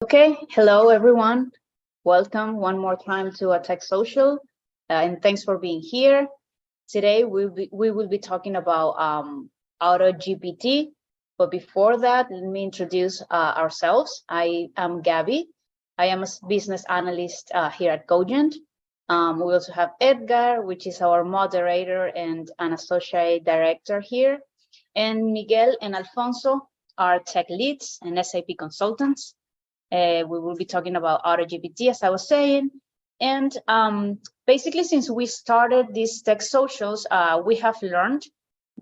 Okay, hello everyone. Welcome one more time to a Tech Social, and thanks for being here. Today we will be talking about Auto-GPT, but before that, let me introduce ourselves. I am Gabby. I am a business analyst here at Cogent. We also have Edgar, which is our moderator and an associate director here, and Miguel and Alfonso are tech leads and SAP consultants. We will be talking about Auto-GPT, as I was saying. And basically, since we started these tech socials, we have learned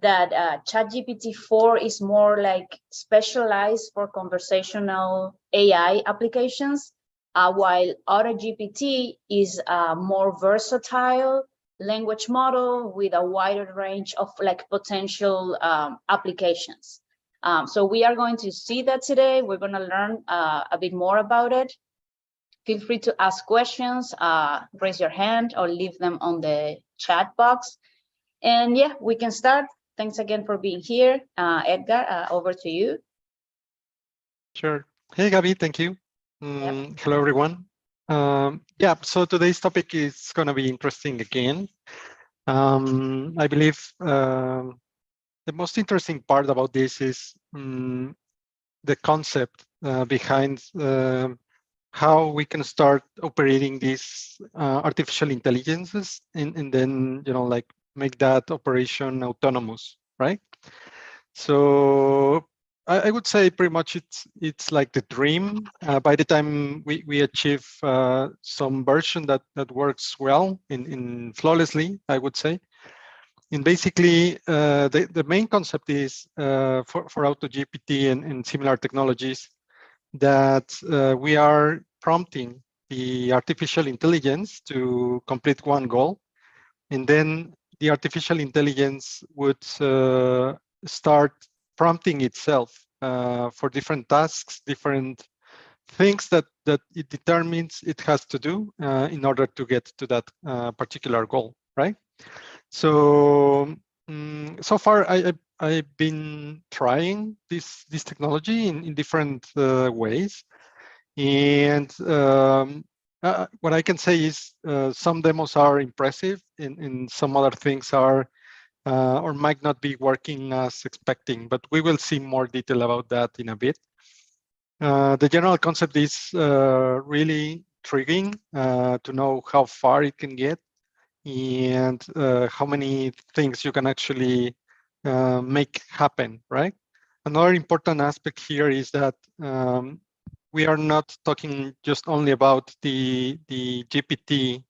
that ChatGPT 4 is more like specialized for conversational AI applications, while Auto-GPT is a more versatile language model with a wider range of like potential applications. So we are going to see that today. We're going to learn a bit more about it. Feel free to ask questions, raise your hand, or leave them on the chat box. And yeah, we can start. Thanks again for being here. Edgar, over to you. Sure. Hey, Gabby, thank you. Yep. Hello, everyone. Yeah, so today's topic is going to be interesting again. I believe the most interesting part about this is the concept behind how we can start operating these artificial intelligences and then, like make that operation autonomous, right? So I would say pretty much it's like the dream. By the time we achieve some version that works well in flawlessly, I would say. And basically, the main concept is for Auto-GPT and similar technologies that we are prompting the artificial intelligence to complete one goal, and then the artificial intelligence would start prompting itself for different tasks, different things that it determines it has to do in order to get to that particular goal, right? So so far I've been trying this technology in different ways, and what I can say is some demos are impressive, and some other things are or might not be working as expecting, but we will see more detail about that in a bit. The general concept is really intriguing to know how far it can get and how many things you can actually make happen, right? Another important aspect here is that we are not talking just only about the GPT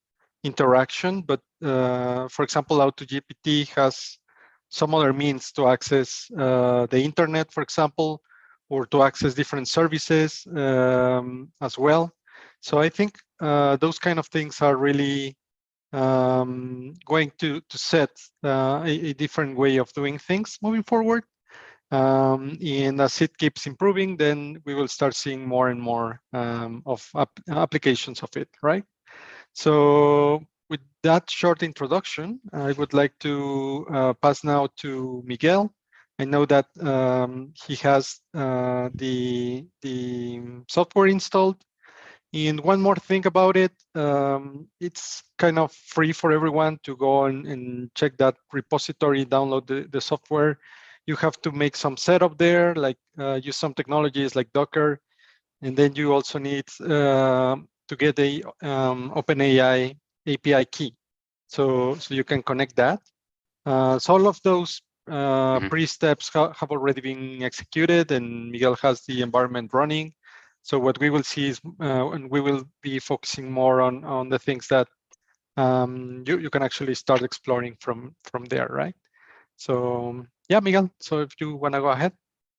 interaction, but for example, Auto-GPT has some other means to access the internet, for example, or to access different services as well. So I think those kind of things are really going to set a different way of doing things moving forward. And as it keeps improving, then we will start seeing more and more of applications of it, right? So with that short introduction, I would like to pass now to Miguel. I know that he has the software installed. And one more thing about it, it's kind of free for everyone to go and check that repository, download the software. You have to make some setup there, like use some technologies like Docker. And then you also need to get a OpenAI API key. So you can connect that. So all of those pre-steps have already been executed, and Miguel has the environment running. So what we will see is, and we will be focusing more on the things that you can actually start exploring from there, right? So yeah, Miguel, so if you want to go ahead.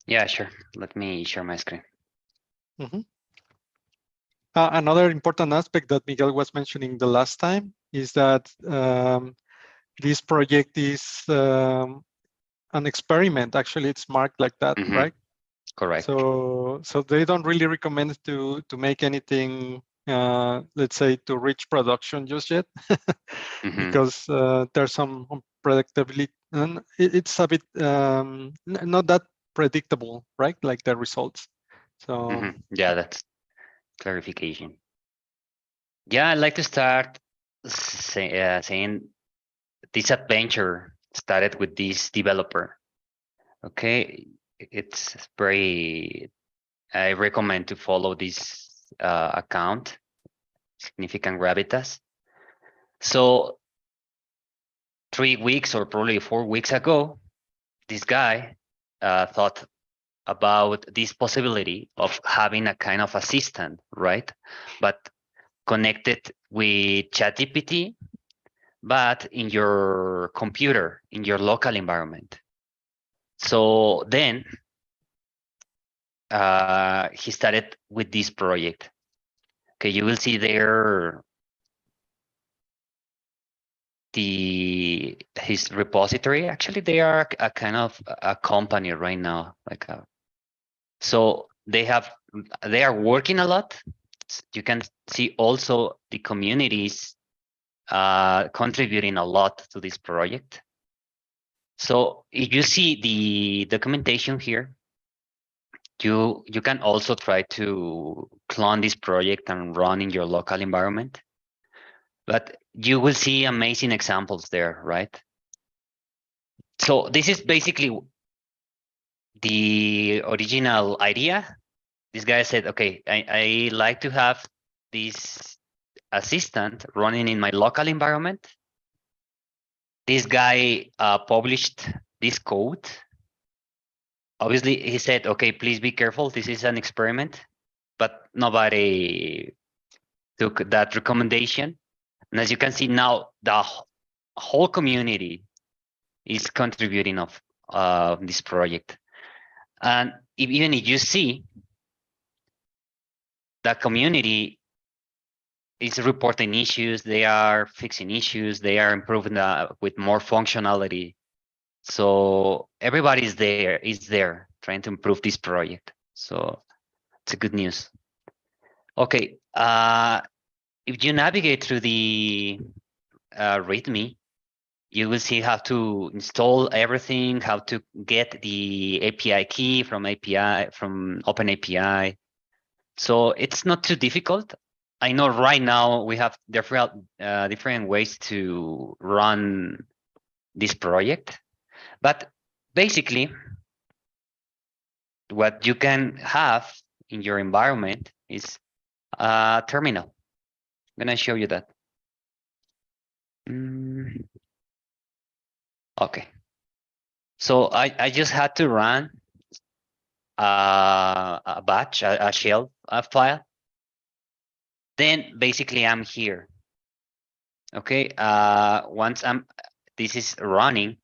Yeah, sure. Let me share my screen. Another important aspect that Miguel was mentioning the last time is that this project is an experiment. Actually, it's marked like that, right? Correct. So they don't really recommend to make anything, let's say, to reach production just yet, because there's some unpredictability, and it's a bit not that predictable, right? Like the results. So yeah, clarification. Yeah, I'd like to start saying this adventure started with this developer. Okay, it's very. I recommend to follow this account, Significant Gravitas. So 3 weeks or probably 4 weeks ago, this guy thought about this possibility of having a kind of assistant, right? But connected with ChatGPT, but in your computer, in your local environment. So then he started with this project. Okay, you will see there his repository. Actually, they are a kind of a company right now, so they are working a lot. You can see also the communities contributing a lot to this project. So if you see the documentation here, you can also try to clone this project and run in your local environment. But you will see amazing examples there, right? So this is basically the original idea. This guy said, okay, I like to have this assistant running in my local environment. This guy published this code. Obviously, he said, okay, please be careful. This is an experiment, but nobody took that recommendation. And as you can see now, the whole community is contributing of this project. And even if you see, the community is reporting issues, they are fixing issues, they are improving with more functionality. So everybody is there trying to improve this project. So it's a good news. Okay, if you navigate through the README, you will see how to install everything, how to get the API key from OpenAPI. So it's not too difficult. I know right now we have different ways to run this project, but basically what you can have in your environment is a terminal. I'm gonna show you that. Okay. So I just had to run a batch, a shell file. Then basically I'm here. Okay. Once this is running,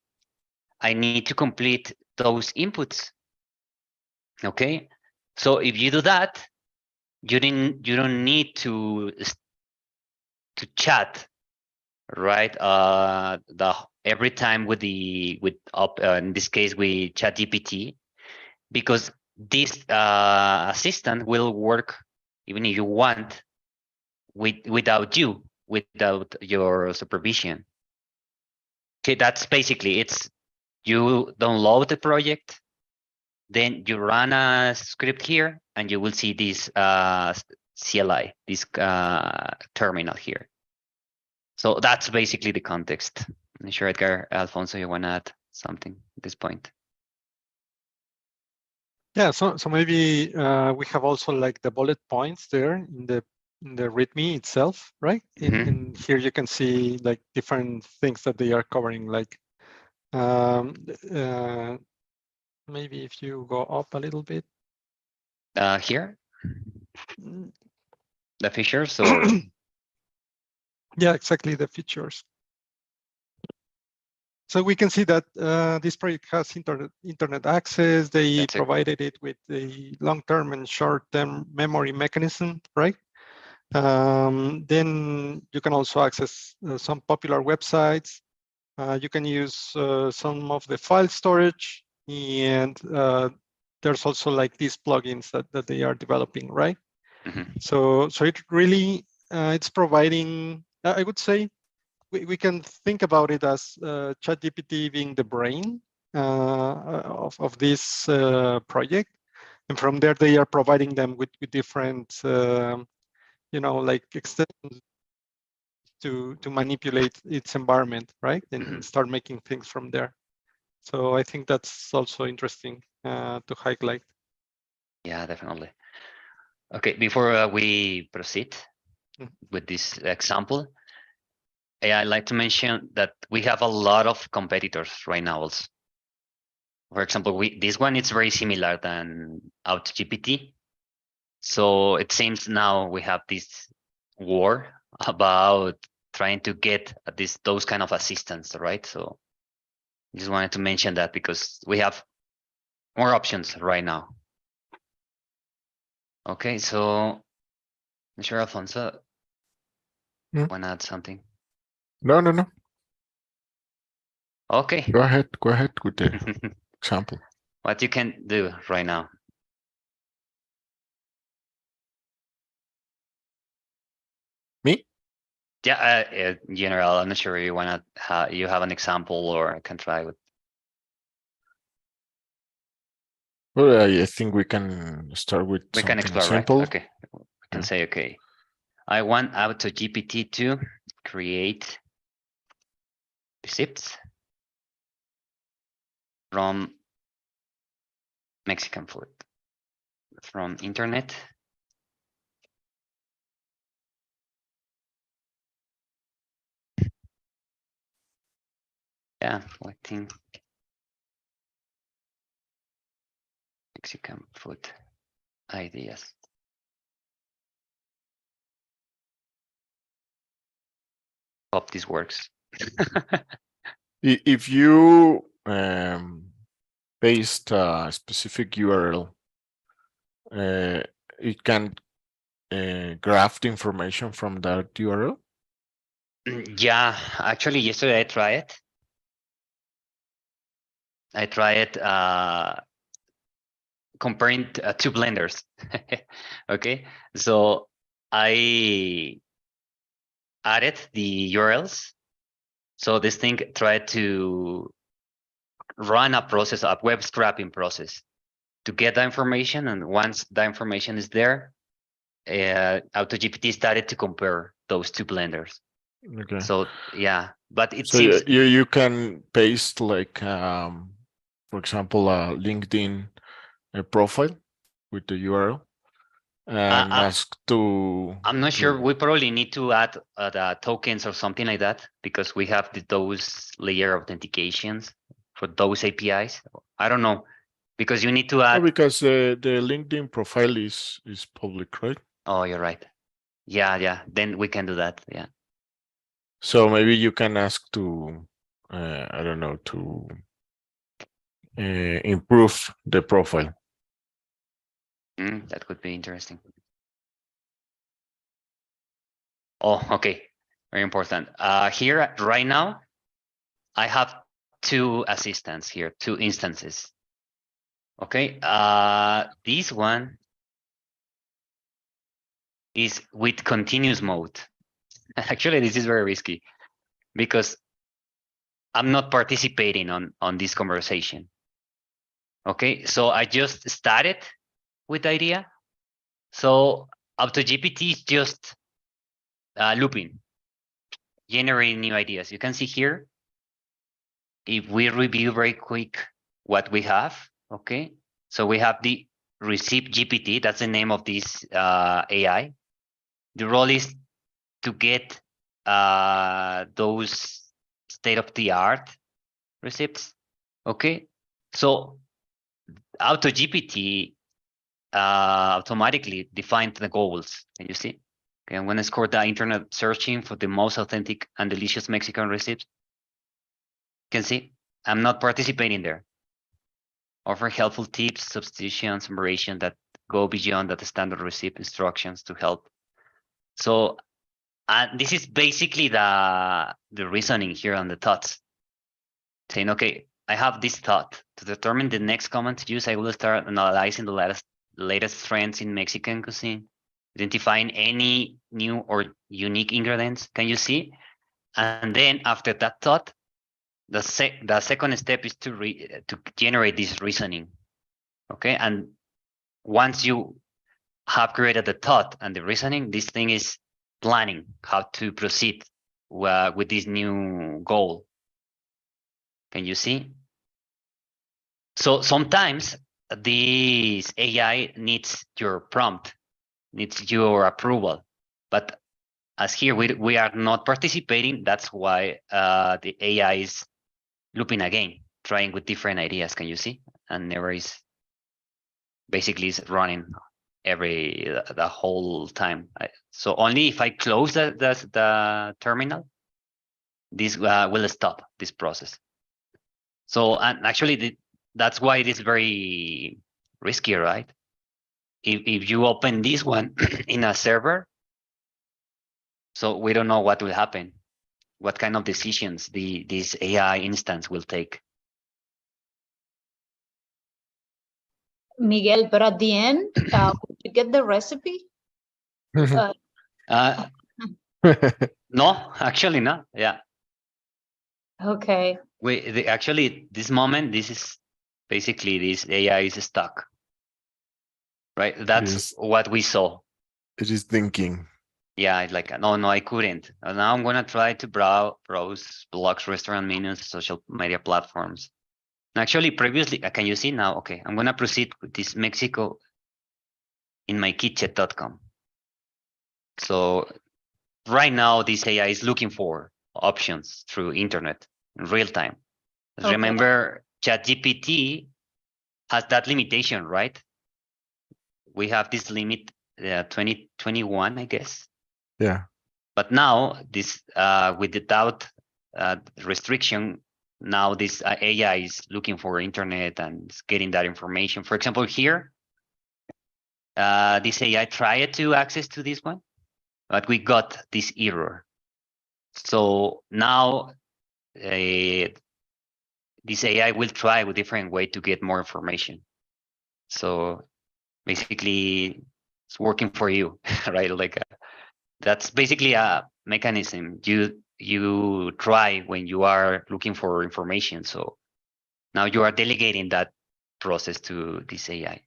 I need to complete those inputs. Okay. So if you do that, you don't need to chat, right? Every time with in this case with ChatGPT, because this assistant will work even if you want without your supervision. Okay, that's basically it's you download the project, then you run a script here, and you will see this CLI, this terminal here. So that's basically the context. I'm sure Edgar, Alfonso, you want to add something at this point? Yeah, so maybe we have also like the bullet points there in the README itself, right? In here you can see like different things that they are covering, like maybe if you go up a little bit. Here, the features, or yeah, exactly, the features. So we can see that this project has internet access. They provided it with the long-term and short-term memory mechanism, right? Then you can also access some popular websites. You can use some of the file storage, and there's also like these plugins that they are developing, right? So it really it's providing, I would say, we can think about it as ChatGPT being the brain of this project, and from there they are providing them with different, you know, like extensions to manipulate its environment, right, and start making things from there. So I think that's also interesting to highlight. Yeah, definitely. Okay, before we proceed with this example, I'd like to mention that we have a lot of competitors right now also. For example, this one is very similar than Auto-GPT. So it seems now we have this war about trying to get those kind of assistance, right? So just wanted to mention that because we have more options right now. Okay, so I'm sure Alfonso want to add something. No. Okay. Go ahead with the example. What you can do right now. Me? Yeah, in general, I'm not sure you want to. You have an example, or I can try with. Well, I think we can start with We can something explore, simple. right? Okay, we can say, okay, I want Auto-GPT to create receipts from Mexican food from internet. Yeah, I think Mexican food ideas. Hope this works. If you paste a specific URL, it can graph the information from that URL. Yeah, actually, yesterday I tried comparing two blenders. Okay, so I added the URLs. So this thing tried to run a process, a web scraping process to get the information. And once the information is there, Auto-GPT started to compare those two blenders. Okay. So yeah, but it So seems you can paste like, for example, a LinkedIn profile with the URL and ask to. I'm not sure. We probably need to add the tokens or something like that because we have those layer authentications for those APIs. I don't know because you need to add. No, because the LinkedIn profile is public, right? Oh, you're right. Yeah. Then we can do that. Yeah. So maybe you can ask to, I don't know, to improve the profile. That could be interesting. Oh, okay. Very important. Here right now, I have two assistants here, two instances. Okay. This one is with continuous mode. Actually, this is very risky because I'm not participating on this conversation. Okay, so I just started with the idea. So Auto-GPT is just looping, generating new ideas. You can see here, if we review very quick what we have, okay? So we have the Receipt GPT, that's the name of this AI. The role is to get those state-of-the-art receipts, okay? So Auto-GPT automatically defined the goals. Can you see? Okay, I'm going to score the internet searching for the most authentic and delicious Mexican recipes. You can see I'm not participating there. Offer helpful tips, substitutions, and variations that go beyond the standard receipt instructions to help. So this is basically the reasoning here on the thoughts. Saying, okay, I have this thought. To determine the next comment to use, I will start analyzing the latest trends in Mexican cuisine, identifying any new or unique ingredients. Can you see? And then after that thought, the second step is to generate this reasoning. Okay, and once you have created the thought and the reasoning, this thing is planning how to proceed with this new goal. Can you see? So sometimes this AI needs your prompt, needs your approval, but as here we are not participating, that's why the AI is looping again, trying with different ideas. Can you see? And never is basically is running the whole time. So only if I close the terminal, this will stop this process. So and actually that's why it is very risky, right? If you open this one in a server, so we don't know what will happen, what kind of decisions this AI instance will take. Miguel, but at the end, you get the recipe? No, actually not. Yeah. Okay. Actually, this moment, this is basically this AI is stuck, right? That's what we saw. It is thinking. Yeah, it's like, no, I couldn't. Now I'm going to try to browse blogs, restaurant menus, social media platforms. Actually, previously, can you see now? Okay, I'm going to proceed with this Mexico in my kitchen.com. So right now, this AI is looking for options through internet in real time. Okay. Remember, ChatGPT has that limitation, right? We have this limit 2021, I guess. Yeah. But now this without restriction, now this AI is looking for internet and getting that information. For example, here, this AI tried to access to this one, but we got this error. So now this AI will try with different way to get more information. So basically, it's working for you, right? Like that's basically a mechanism you try when you are looking for information. So now you are delegating that process to this AI.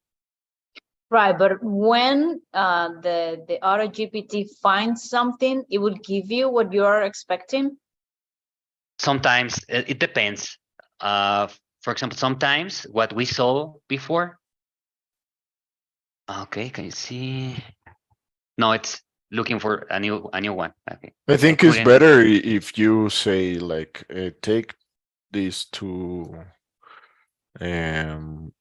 Right, but when the Auto-GPT finds something, it will give you what you are expecting? Sometimes it depends. For example, sometimes what we saw before. Okay, can you see? No, it's looking for a new one. Okay. I think it's better if you say like take these two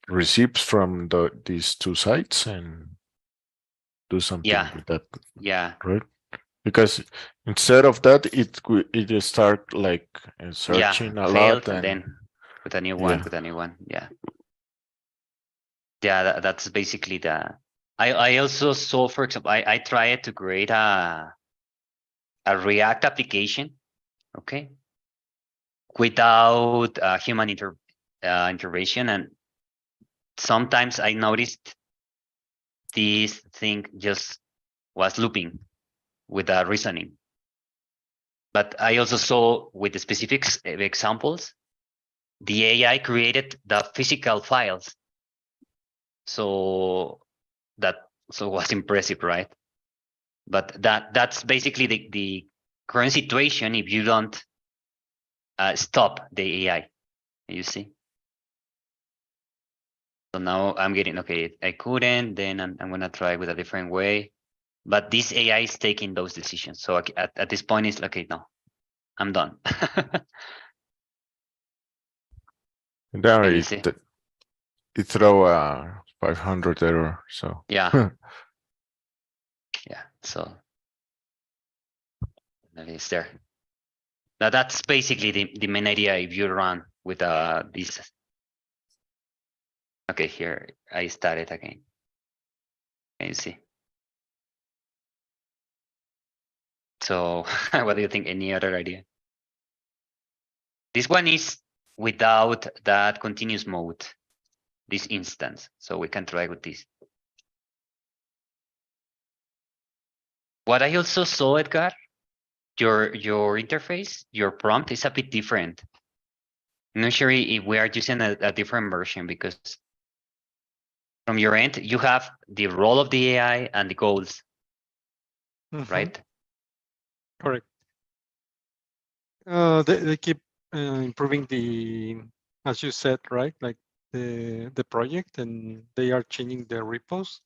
receipts from these two sites and do something with that. Yeah. Right. Because instead of that, it just start like searching a lot and then with a new one, Yeah. Yeah, that's basically the. I also saw, for example, I tried to create a React application, okay, without human intervention, and sometimes I noticed this thing just was looping with the reasoning. But I also saw with the specific examples, the AI created the physical files. So that was impressive, right? But that's basically the current situation if you don't stop the AI. You see? So now I'm getting, okay, I couldn't, then I'm gonna try with a different way. But this AI is taking those decisions. So at this point, it's okay, no, I'm done. Now it throw a 500 error. So yeah, yeah. So that is there. Now that's basically the main idea if you run with this. Okay, here I started again. Can you see? So what do you think? Any other idea? This one is without that continuous mode, this instance. So we can try with this. What I also saw, Edgar, your interface, your prompt is a bit different. I'm not sure if we are using a different version because from your end, you have the role of the AI and the goals, right? Correct. They keep improving the, as you said, right? Like the project, and they are changing their repos.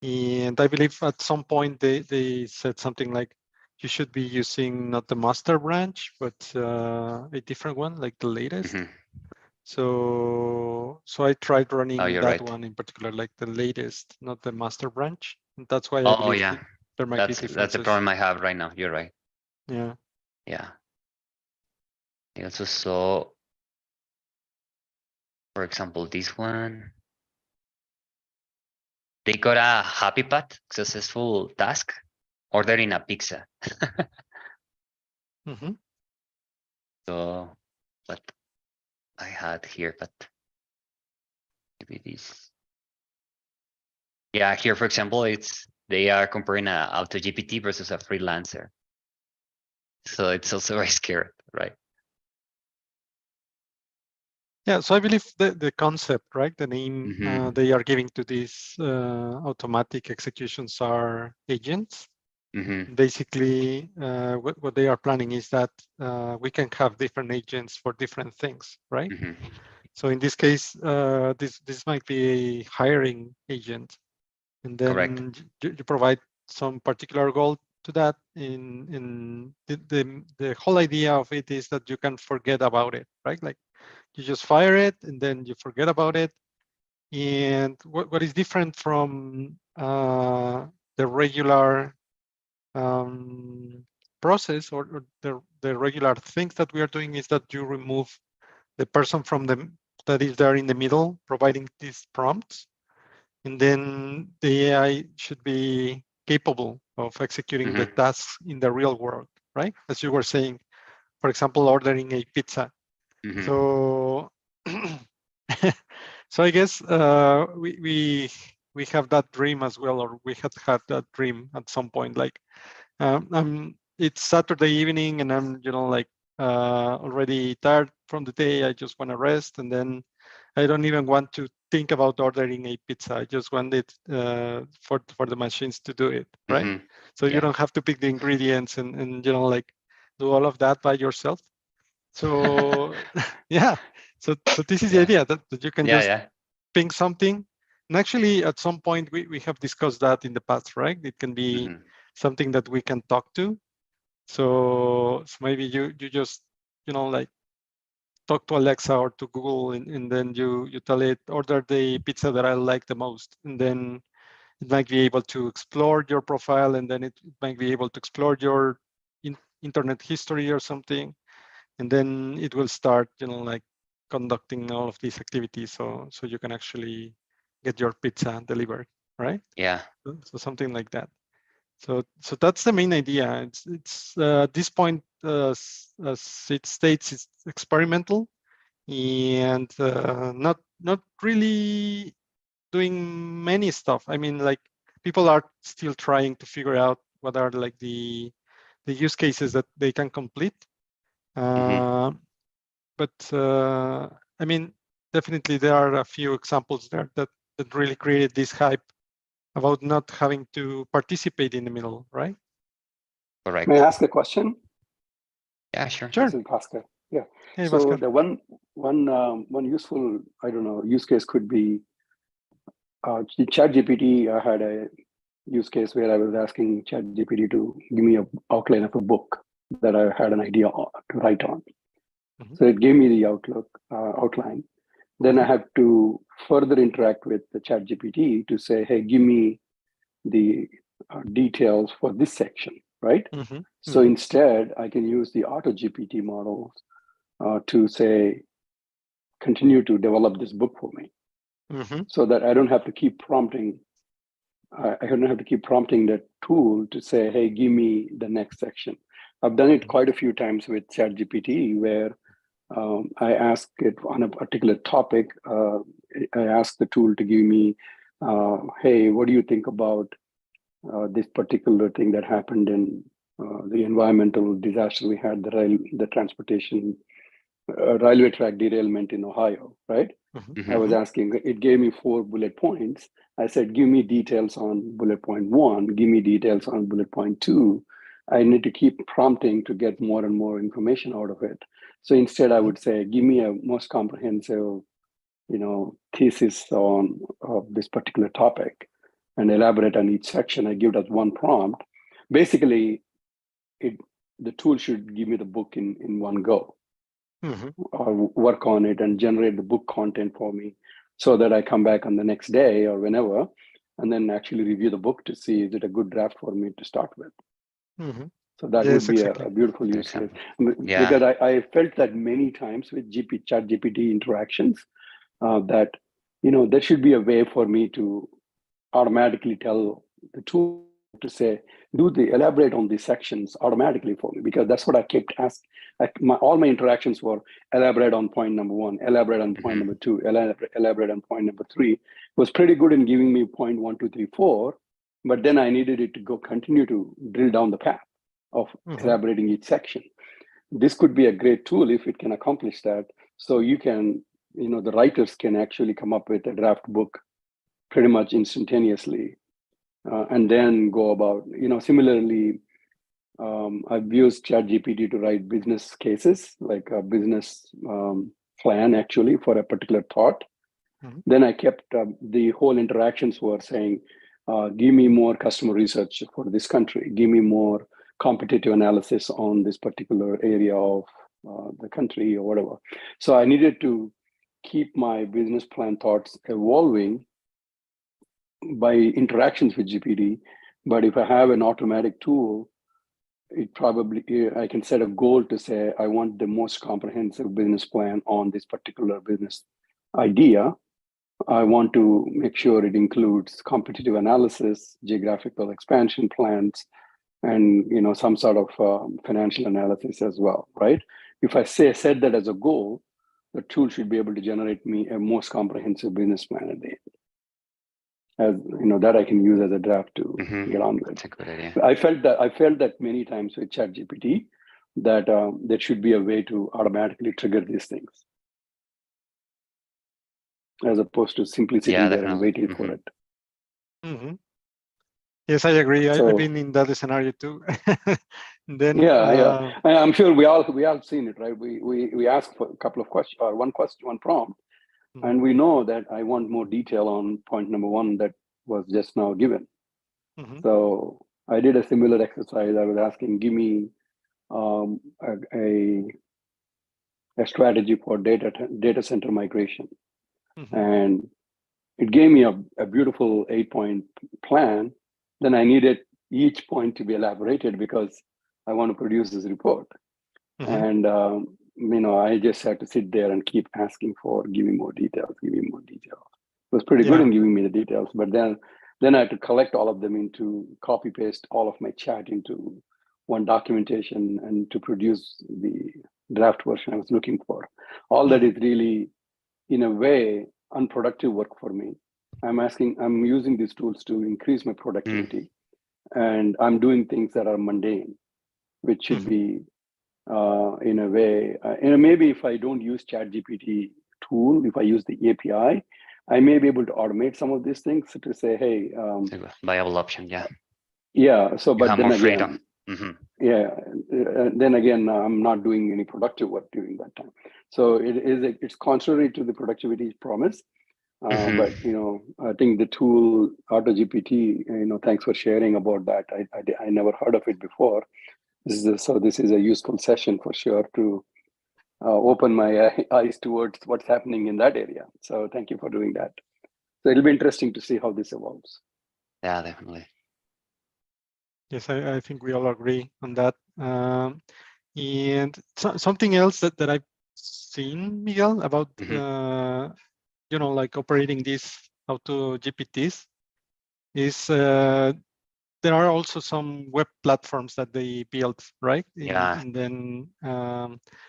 And I believe at some point they said something like you should be using not the master branch, but a different one, like the latest. So I tried running that right. one in particular, like the latest, not the master branch. And that's why I Oh believe yeah, there might be differences. that's the problem I have right now. You're right. Yeah. Yeah. I also saw, for example, this one. They got a happy path, successful task, ordering a pizza. So what I had here, but maybe this. Yeah, here, for example, they are comparing a Auto-GPT versus a freelancer. So it's also very scary, right? Yeah, so I believe the concept, right? The name they are giving to these automatic executions are agents. Basically, what they are planning is that we can have different agents for different things, right? So in this case, this might be a hiring agent, and then you provide some particular goal to that. In the whole idea of it is that you can forget about it, right? Like you just fire it and then you forget about it. And what is different from the regular process or the regular things that we are doing is that you remove the person from that is there in the middle providing these prompts, and then the AI should be capable of executing the tasks in the real world, right? As you were saying, for example, ordering a pizza. So so I guess we have that dream as well, or we had that dream at some point. Like it's Saturday evening, and I'm like already tired from the day. I just want to rest, and then I don't even want to think about ordering a pizza. I just want it for the machines to do it, right? So you don't have to pick the ingredients and like do all of that by yourself. So yeah, so this is the idea that you can just ping something. And actually, at some point, we have discussed that in the past, right? It can be something that we can talk to. So maybe you just like talk to Alexa or to Google, and then you tell it order the pizza that I like the most, and then it might be able to explore your profile, and then it might be able to explore your internet history or something, and then it will start like conducting all of these activities, so you can actually get your pizza delivered, right? Yeah. So something like that. So that's the main idea. It's at this point, as it states, it's experimental and not really doing many stuff. I mean, like people are still trying to figure out what are like the use cases that they can complete. But I mean, definitely there are a few examples there that really created this hype about not having to participate in the middle, right? Correct. May I ask a question? Yeah, sure. This is Bhaskar. Yeah. Hey, so Bhaskar. the one useful, I don't know, use case could be ChatGPT. I had a use case where I was asking ChatGPT to give me an outline of a book that I had an idea to write on. So it gave me the outline. Then I have to further interact with the ChatGPT to say, hey, give me the details for this section, right? So instead, I can use the Auto-GPT model to say, continue to develop this book for me, so that I don't have to keep prompting. I don't have to keep prompting the tool to say, hey, give me the next section. I've done it quite a few times with ChatGPT where I ask it on a particular topic. I ask the tool to give me, hey, what do you think about this particular thing that happened in the environmental disaster we had, the transportation railway track derailment in Ohio, right? Mm-hmm. I was asking, it gave me 4 bullet points. I said, give me details on bullet point 1, give me details on bullet point 2. I need to keep prompting to get more and more information out of it. So instead, I would say, give me a most comprehensive, thesis on this particular topic and elaborate on each section. I give that one prompt. Basically, the tool should give me the book in one go, or work on it and generate the book content for me, so that I come back on the next day or whenever, and then actually review the book to see is it a good draft for me to start with. So that would be a beautiful use case. Because I felt that many times with ChatGPT interactions, that there should be a way for me to automatically tell the tool to say, elaborate on these sections automatically for me, because that's what I kept asking. All my interactions were elaborate on point number 1, elaborate on point number 2, elaborate on point number 3. It was pretty good in giving me point 1, 2, 3, 4, but then I needed it to continue to drill down the path of elaborating each section. This could be a great tool if it can accomplish that. So you can, the writers can actually come up with a draft book pretty much instantaneously, and then go about, similarly, I've used ChatGPT to write business cases, like a business plan actually for a particular thought. Then I kept the whole interactions were saying, give me more customer research for this country, give me more competitive analysis on this particular area of the country or whatever. So I needed to keep my business plan thoughts evolving by interactions with GPT. But if I have an automatic tool, I can set a goal to say, I want the most comprehensive business plan on this particular business idea. I want to make sure it includes competitive analysis, geographical expansion plans, and some sort of financial analysis as well, right? If I set that as a goal, the tool should be able to generate me a most comprehensive business plan at the end. As that I can use as a draft to get on with. That's a good idea. I felt that many times with ChatGPT, that there should be a way to automatically trigger these things, as opposed to simply sitting there and waiting for it. Yes, I agree. I've been in that scenario too. Then I'm sure we all seen it, right? We ask for a couple of questions or one prompt, and we know that I want more detail on point number 1 that was just now given. So I did a similar exercise. I was asking, give me a strategy for data center migration, and it gave me a beautiful 8-point plan. Then I needed each point to be elaborated because I want to produce this report. And I just had to sit there and keep asking for, give me more details, give me more details. It was pretty good in giving me the details, but then I had to collect all of them copy paste all of my chat into one documentation and to produce the draft version I was looking for. All that is really, in a way, unproductive work for me. I'm using these tools to increase my productivity, and I'm doing things that are mundane, which should be, in a way, maybe if I don't use ChatGPT tool, if I use the API, I may be able to automate some of these things to say, hey, viable option, So, but then again, then again, I'm not doing any productive work during that time. So it's contrary to the productivity promise. But I think the tool Auto-GPT, thanks for sharing about that. I never heard of it before. This is a useful session for sure to open my eyes towards what's happening in that area. So thank you for doing that. So it'll be interesting to see how this evolves. Yeah, definitely. Yes, I think we all agree on that. And something else that I've seen, Miguel, about like operating these Auto-GPTs is there are also some web platforms that they built, right? And then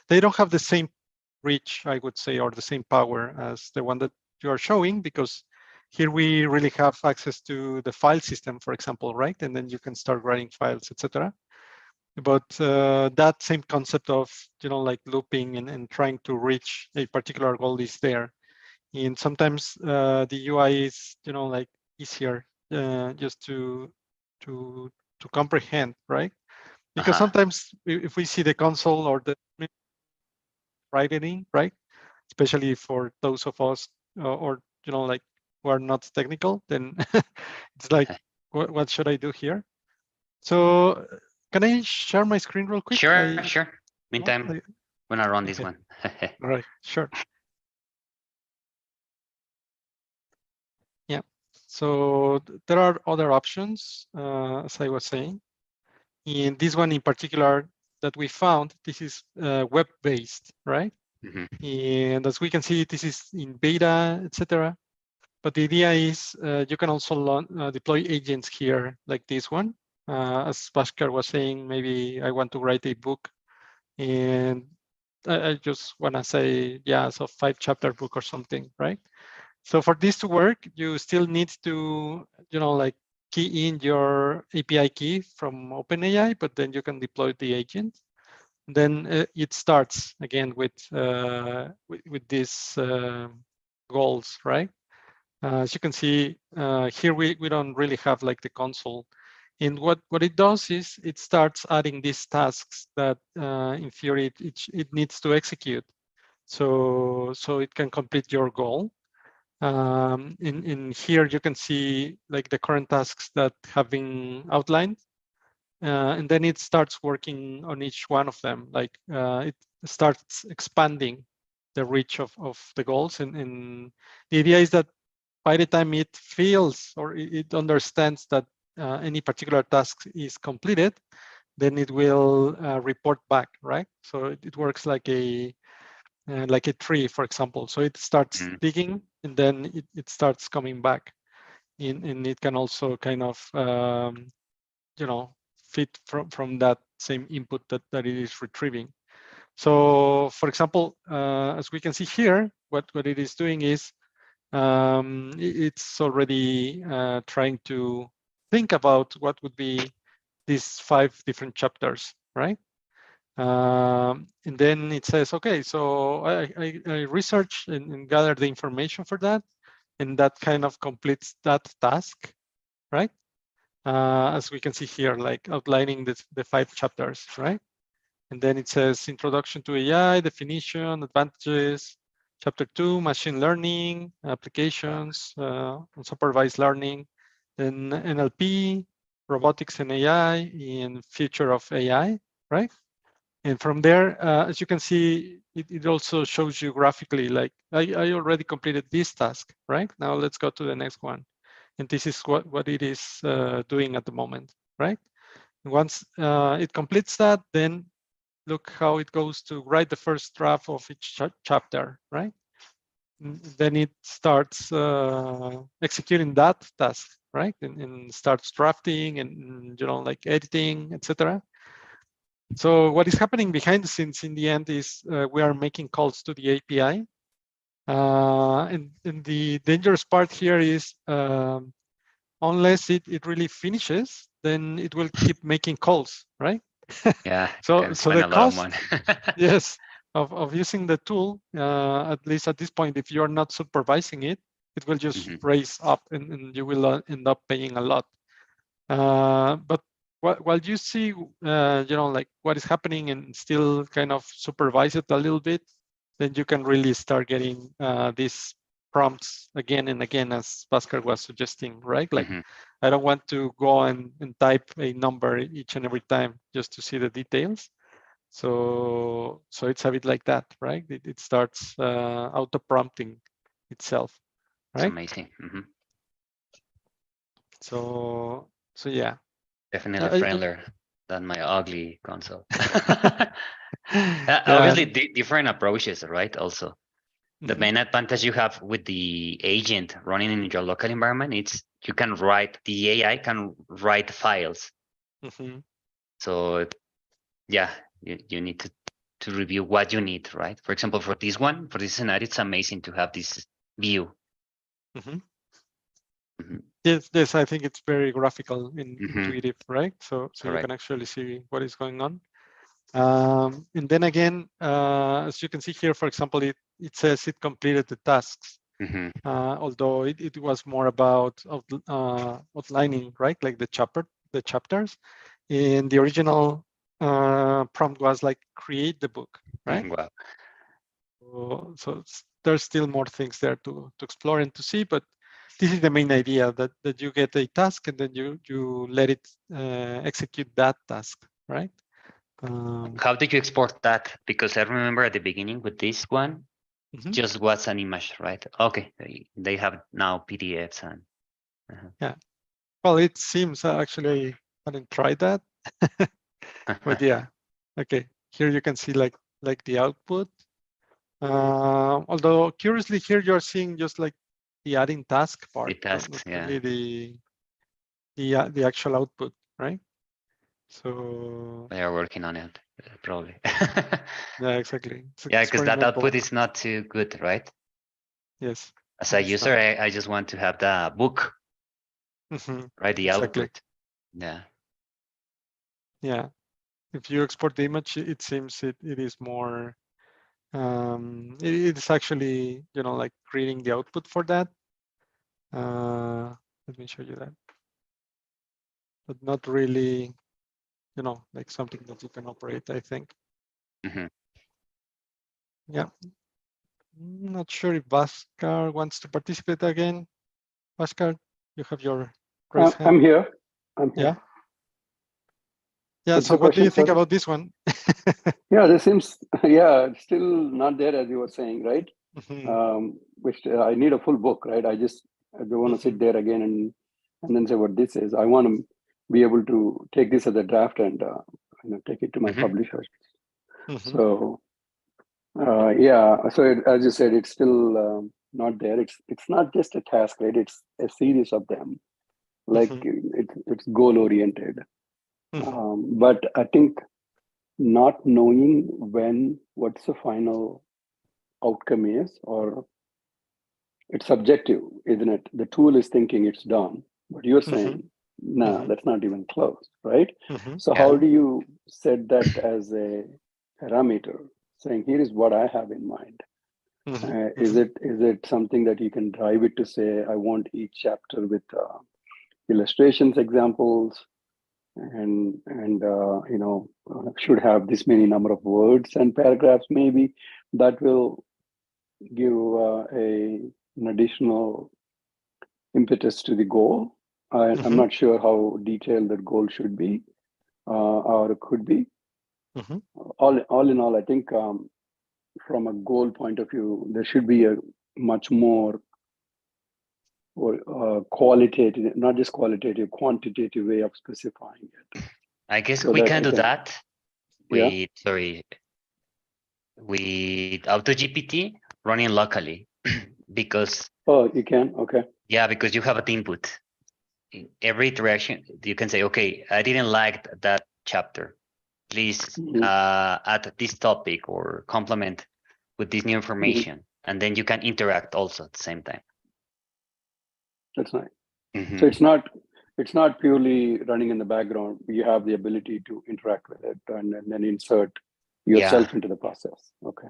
they don't have the same reach, I would say, or the same power as the one that you are showing, because here we really have access to the file system, for example, right? And then you can start writing files, etc. but that same concept of, like looping and trying to reach a particular goal is there. And sometimes the UI is, like easier just to comprehend, right? Because sometimes if we see the console or the writing, right? Especially for those of us or like who are not technical, then it's like, what should I do here? So can I share my screen real quick? Sure. Meantime, when I run this one. All right, sure. Yeah. So there are other options, as I was saying. In this one in particular that we found, this is web-based, right? And as we can see, this is in beta, etc. But the idea is you can also deploy agents here like this one. As Bhaskar was saying, maybe I want to write a book and I just want to say, yeah, so 5-chapter book or something, right? So for this to work, you still need to, like key in your API key from OpenAI, but then you can deploy the agent. Then it starts again with these goals, right? As you can see here, we don't really have like the console. And what it does is it starts adding these tasks that in theory it needs to execute. So it can complete your goal. In here, you can see like the current tasks that have been outlined. And then it starts working on each one of them. Like it starts expanding the reach of the goals. And the idea is that by the time it feels or it understands that any particular task is completed, then it will report back, right? So it works like a tree, for example. So it starts digging and then it starts coming back. And it can also kind of, fit from that same input that it is retrieving. So for example, as we can see here, what it is doing is it's already trying to think about what would be these 5 different chapters, right? And then it says, okay, so I research and gather the information for that, and that kind of completes that task, right? As we can see here, like outlining the 5 chapters, right? And then it says introduction to AI, definition, advantages, chapter 2, machine learning, applications, unsupervised learning, then NLP, robotics and AI, and future of AI, right? And from there, as you can see, it also shows you graphically, like I already completed this task, right? Now let's go to the next one. And this is what it is doing at the moment, right? And once it completes that, then look how it goes to write the first draft of each chapter, right? And then it starts executing that task, right? And starts drafting and like editing, etc. So what is happening behind the scenes in the end is we are making calls to the API. And the dangerous part here is unless it really finishes, then it will keep making calls, right? Yeah. so the cost, yes, of using the tool, at least at this point, if you're not supervising it, it will just raise up and you will end up paying a lot. But while you see, like what is happening and still kind of supervise it a little bit, then you can really start getting these prompts again and again, as Bhaskar was suggesting, right? Like, I don't want to go and type a number each and every time just to see the details. So it's a bit like that, right? It starts auto-prompting itself, right? It's amazing. So yeah. Definitely friendlier than my ugly console. Yeah. Obviously, different approaches, right? Also, the main advantage you have with the agent running in your local environment, it's you can write, the AI can write files. So yeah, you need to review what you need, right? For example, for this one, for this scenario, it's amazing to have this view. Yes, I think it's very graphical and intuitive, right? So you Correct. can actually see what is going on. And then again, as you can see here, for example, it says it completed the tasks, although it was more about outlining, right? Like the chapters. And the original prompt was like create the book, right? Wow. So there's still more things there to explore and to see, but this is the main idea, that you get a task and then you let it execute that task, right? How did you export that? Because I remember at the beginning with this one, just was an image, right? Okay, they have now PDFs and. Yeah, well, it seems actually I hadn't tried that, but yeah, okay. Here you can see like the output. Although curiously here you're seeing just like the adding task part, The tasks, not yeah. really the actual output, right? So they are working on it, probably. yeah, exactly. Yeah, because that output is not too good, right? Yes. As a user, I just want to have the book, right? The output. Yeah. Yeah. If you export the image, it seems it is more. It is actually, like creating the output for that. Let me show you that. But not really, like something that you can operate, I think. Yeah. I'm not sure if Bhaskar wants to participate again. Bhaskar, you have your raised hand. I'm here. I'm here. Yeah. Yeah. What's So the what do you question, think sir? about this one? Yeah, this seems, it's still not there as you were saying, right? Which I need a full book, right? I don't want to sit there again and then say what this is. I want to be able to take this as a draft and take it to my publishers. So yeah, so as you said, it's still not there. It's not just a task, right? It's a series of them. Like it's goal oriented. But I think not knowing what's the final outcome is, or it's subjective, isn't it? The tool is thinking it's done, but you're saying, no, that's not even close, right? So how do you set that as a parameter, saying here is what I have in mind? Is it something that you can drive it to say, I want each chapter with illustrations, examples, and should have this many number of words and paragraphs? Maybe that will give an additional impetus to the goal. I'm not sure how detailed that goal should be or could be. All in all, I think from a goal point of view, there should be a much more qualitative, not just qualitative, quantitative way of specifying it. I guess So we that can do that with, yeah. with Auto-GPT running locally because. Oh, you can? Okay. Yeah, because you have an input. In every iteration, you can say, okay, I didn't like that chapter. Please add this topic or complement with this new information. And then you can interact also at the same time. That's nice. So it's not purely running in the background. You have the ability to interact with it and then insert yourself into the process. Okay.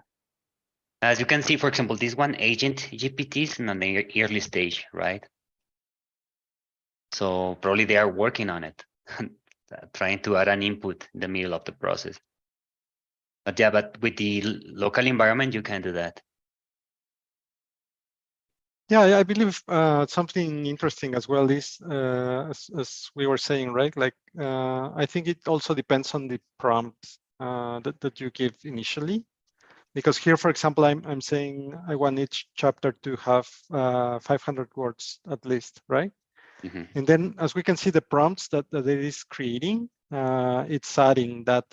As you can see, for example, this one agent GPT is in an early stage, right? So probably they are working on it, trying to add an input in the middle of the process. But yeah, but with the local environment, you can do that. Yeah, I believe something interesting as well is, as we were saying, right? Like, I think it also depends on the prompt that you give initially. Because here, for example, I'm saying I want each chapter to have 500 words at least, right? And then as we can see the prompts that it is creating, it's adding that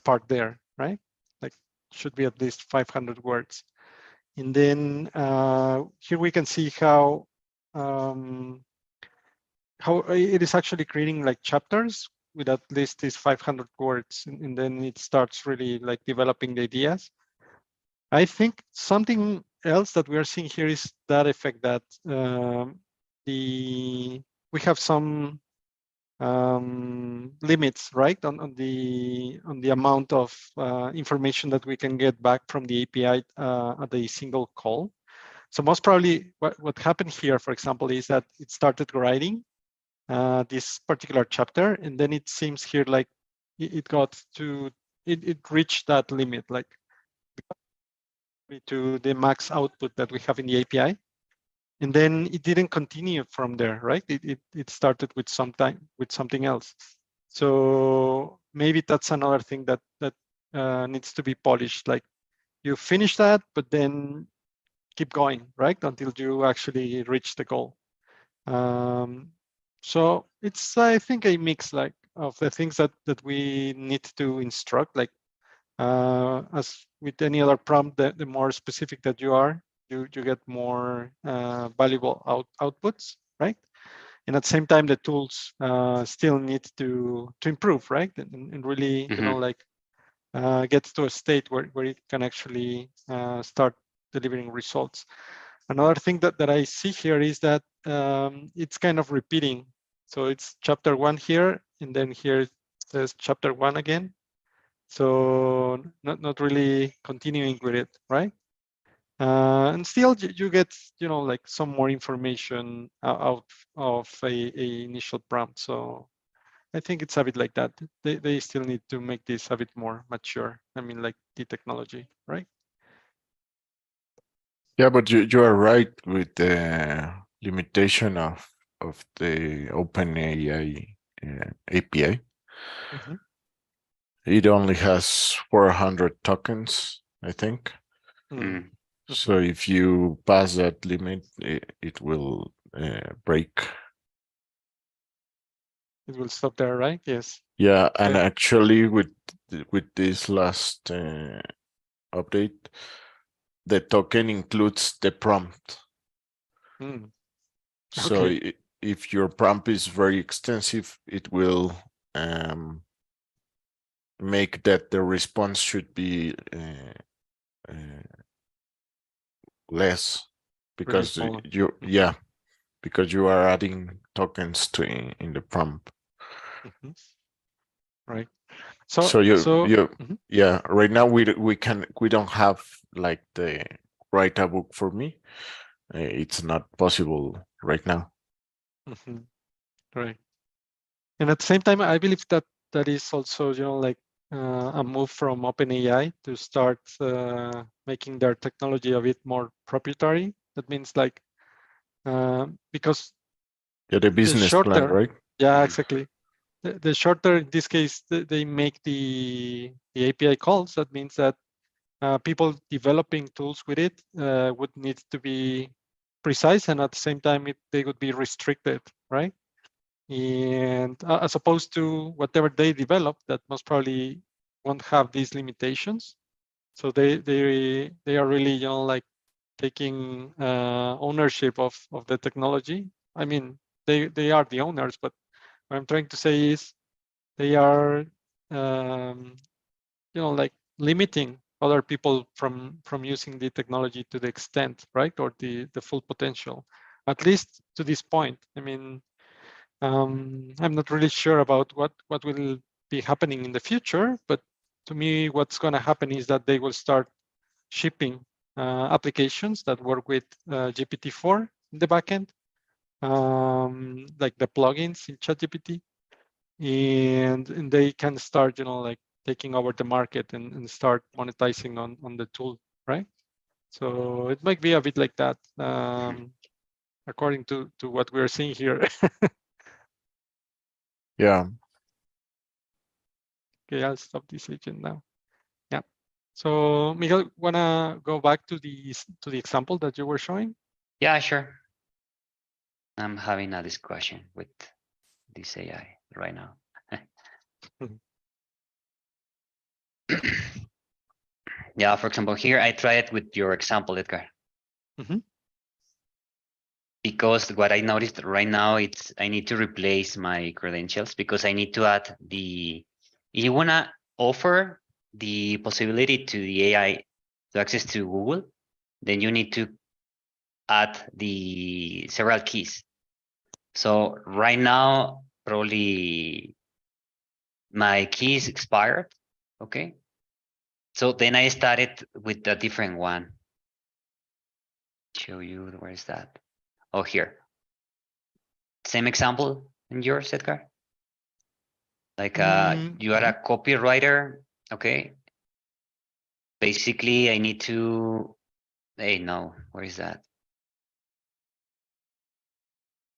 part there, right? Like should be at least 500 words. And then here we can see how it is actually creating like chapters with at least these 500 words, and then it starts really like developing the ideas. I think something else that we are seeing here is that effect that we have some limits, right, on the amount of information that we can get back from the API at a single call. So most probably what happened here, for example, is that it started writing this particular chapter, and then it seems here like it reached that limit, like to the max output that we have in the API. And then it didn't continue from there, right? It started with something else. So maybe that's another thing that needs to be polished. Like you finish that, but then keep going, right, until you actually reach the goal. So it's, I think, a mix like of the things that we need to instruct. Like as with any other prompt, the more specific that you are, you get more valuable outputs, right? And at the same time, the tools still need to improve, right? And really, you know, like get to a state where it can actually start delivering results. Another thing that I see here is that it's kind of repeating. So it's chapter 1 here, and then here it says chapter 1 again. So not really continuing with it, right? And still you get, you know, like some more information out of a initial prompt. So I think it's a bit like that. They still need to make this a bit more mature. I mean, like the technology, right? Yeah, but you are right with the limitation of the OpenAI API. Mm-hmm. It only has 400 tokens, I think. Mm-hmm. So if you pass that limit, it will break. It will stop there, right? Yes. Yeah, and Okay. actually with this last update, the token includes the prompt. Mm. So Okay. if your prompt is very extensive, it will make that the response should be less, Really because small. yeah, because you are adding tokens to in the prompt. Mm-hmm. Right. So Mhm. yeah, right now we don't have like the write a book for me. It's not possible right now. Mm-hmm. Right. And at the same time, I believe that is also, you know, like a move from OpenAI to start making their technology a bit more proprietary. That means like because Yeah, the the business plan, shorter, right? yeah, exactly. The shorter, in this case, they make the API calls. That means that people developing tools with it would need to be precise, and at the same time, they would be restricted, right? And as opposed to whatever they develop, that most probably won't have these limitations. So they are really, you know, like taking ownership of the technology. I mean, they are the owners, but what I'm trying to say is they are, you know, like limiting other people from using the technology to the extent, right, or the full potential, at least to this point. I mean, I'm not really sure about what will be happening in the future, but to me, what's going to happen is that they will start shipping applications that work with GPT-4 in the backend, like the plugins in ChatGPT, and they can start, you know, like taking over the market and start monetizing on the tool, right? So it might be a bit like that, according to what we're seeing here. Yeah. Okay, I'll stop this agent now. Yeah. So Miguel, wanna go back to the example that you were showing? Yeah, sure. I'm having a discussion with this AI right now. Yeah, for example, here I try it with your example, Edgar. Mm-hmm. Because what I noticed right now, it's I need to replace my credentials because I need to add the, if you wanna offer the possibility to the AI to access to Google, then you need to add the several keys. So right now, probably my key is expired. Okay. So then I started with a different one. Show you, where is that? Oh, here. Same example in yours, Edgar? Like you are a copywriter, okay? Basically, I need to, hey, no, where is that?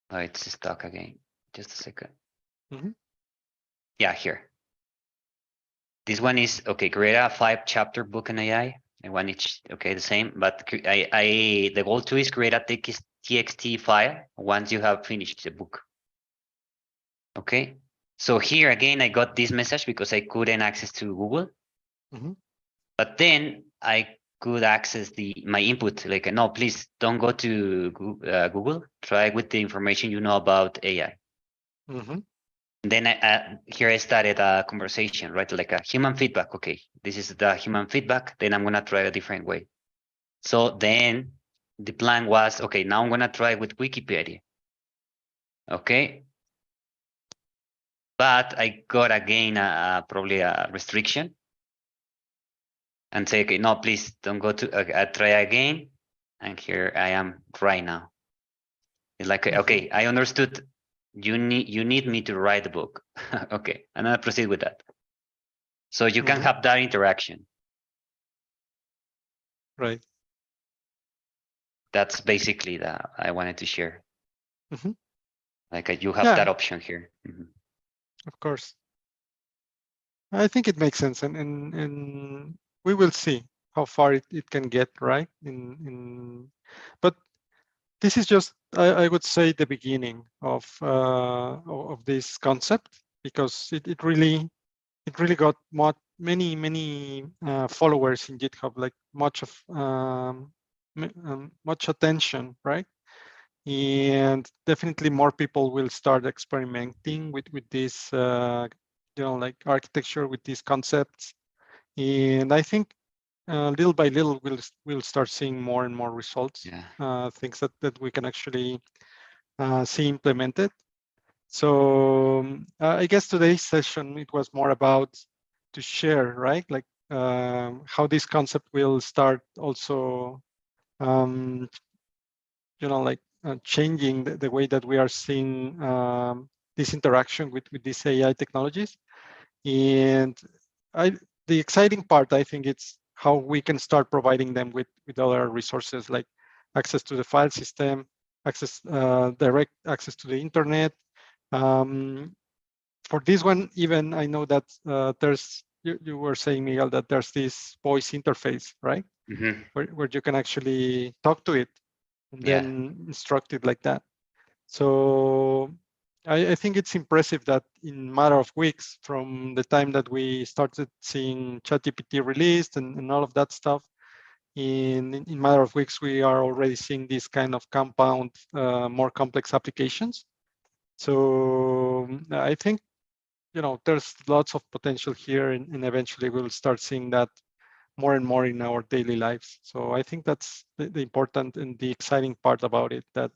Oh, it's stuck again. Just a second. Yeah, here. This one is, okay, create a 5-chapter book in AI. And one each, okay, the same, but the goal too is create a TXT file once you have finished the book. Okay, so here again, I got this message because I couldn't access to Google. But then I could access my input, like, no, please don't go to Google, try with the information you know about AI. Then here I started a conversation, right? Like a human feedback. Okay, this is the human feedback. Then I'm gonna try a different way. So then the plan was, okay, now I'm gonna try with Wikipedia. Okay. But I got again probably a restriction and say, okay, no, please don't go to try again. And here I am right now. It's like, okay, I understood. You need me to write the book. Okay, I'm gonna proceed with that. So you can have that interaction. Right. That's basically that I wanted to share. Like you have that option here. Of course. I think it makes sense, and we will see how far it can get, right? But this is just, I would say, the beginning of this concept, because it really got many followers in GitHub, like much attention, right? And definitely more people will start experimenting with this, like architecture, with these concepts. And I think little by little we'll start seeing more and more results, things that we can actually see implemented. So I guess today's session, it was more about to share, right? Like how this concept will start also, like changing the way that we are seeing this interaction with these AI technologies. And the exciting part, I think, it's how we can start providing them with other resources, like access to the file system, direct access to the internet. For this one, even I know that there's, you were saying, Miguel, that there's this voice interface, right? Where you can actually talk to it and then instruct it like that. So I think it's impressive that in a matter of weeks from the time that we started seeing ChatGPT released and all of that stuff, in a matter of weeks, we are already seeing this kind of compound, more complex applications. So I think, there's lots of potential here, and eventually we'll start seeing that more and more in our daily lives. So I think that's the important and the exciting part about it, that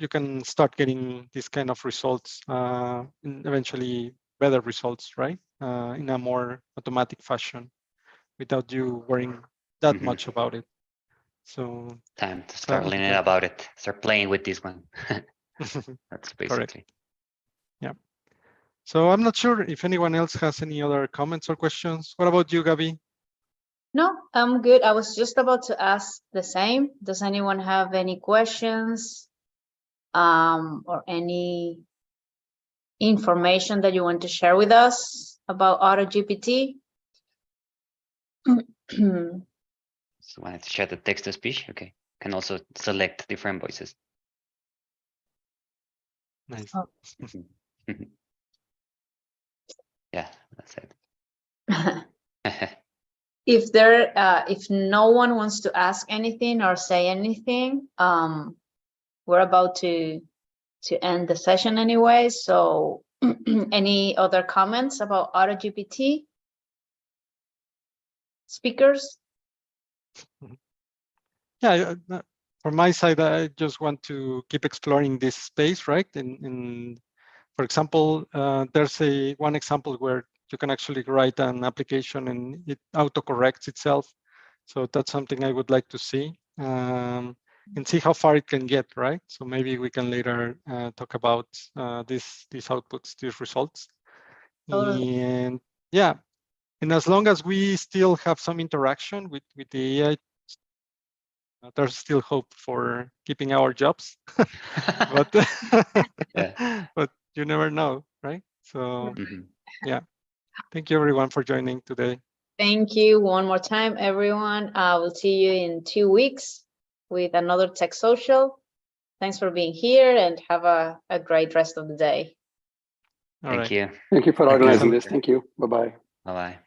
you can start getting these kind of results, and eventually better results, right? In a more automatic fashion, without you worrying that much about it. So time to start learning about it. Start playing with this one. That's basically. Correct. Yeah. So I'm not sure if anyone else has any other comments or questions. What about you, Gabi? No, I'm good. I was just about to ask the same. Does anyone have any questions or any information that you want to share with us about Auto-GPT? So wanted to share the text to speech. Okay, can also select different voices. Nice. Oh. Yeah, that's it. If no one wants to ask anything or say anything, we're about to end the session anyway. So any other comments about Auto-GPT? Speakers? Yeah, from my side, I just want to keep exploring this space, right? And for example, there's one example where you can actually write an application and it autocorrects itself. So that's something I would like to see and see how far it can get, right? So maybe we can later talk about these outputs, these results. Totally. And yeah, and as long as we still have some interaction with the AI, there's still hope for keeping our jobs. but Yeah. but you never know, right? So Mhm. yeah, thank you everyone for joining today. Thank you one more time, everyone. I will see you in 2 weeks with another Tech Social. Thanks for being here and have a great rest of the day. All Thank right. you. Thank you for Thank you. organizing this. Thank you. Bye-bye. Bye-bye.